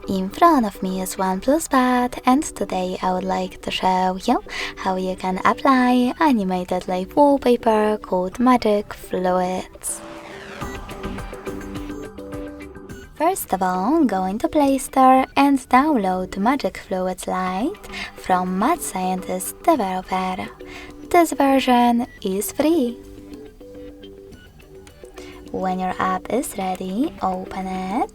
In front of me is OnePlus Pad, and today I would like to show you how you can apply animated live wallpaper called Magic Fluids. First of all, go into Play Store and download Magic Fluids Lite from Mad Scientist developer. This version is free. When your app is ready, open it.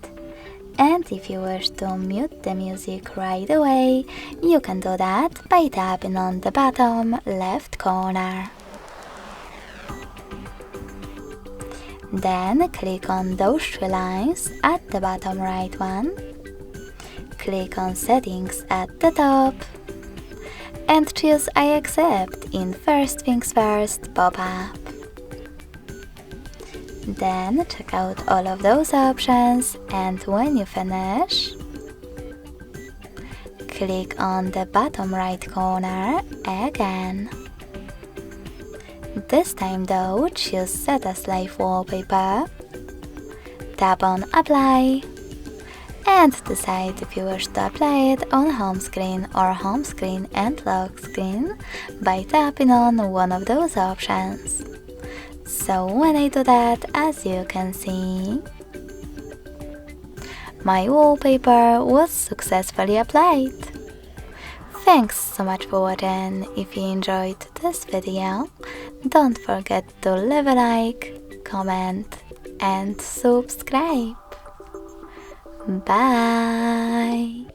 And if you wish to mute the music right away, you can do that by tapping on the bottom left corner. Then click on those three lines at the bottom right one. Click on Settings at the top and choose I accept in First Things First pop-up. Then check out all of those options, and when you finish, click on the bottom right corner again. This time though, choose Set as Live Wallpaper, tap on Apply, and decide if you wish to apply it on home screen or home screen and lock screen by tapping on one of those options. So when I do that, as you can see, my wallpaper was successfully applied. Thanks so much for watching. If you enjoyed this video, don't forget to leave a like, comment and subscribe. Bye!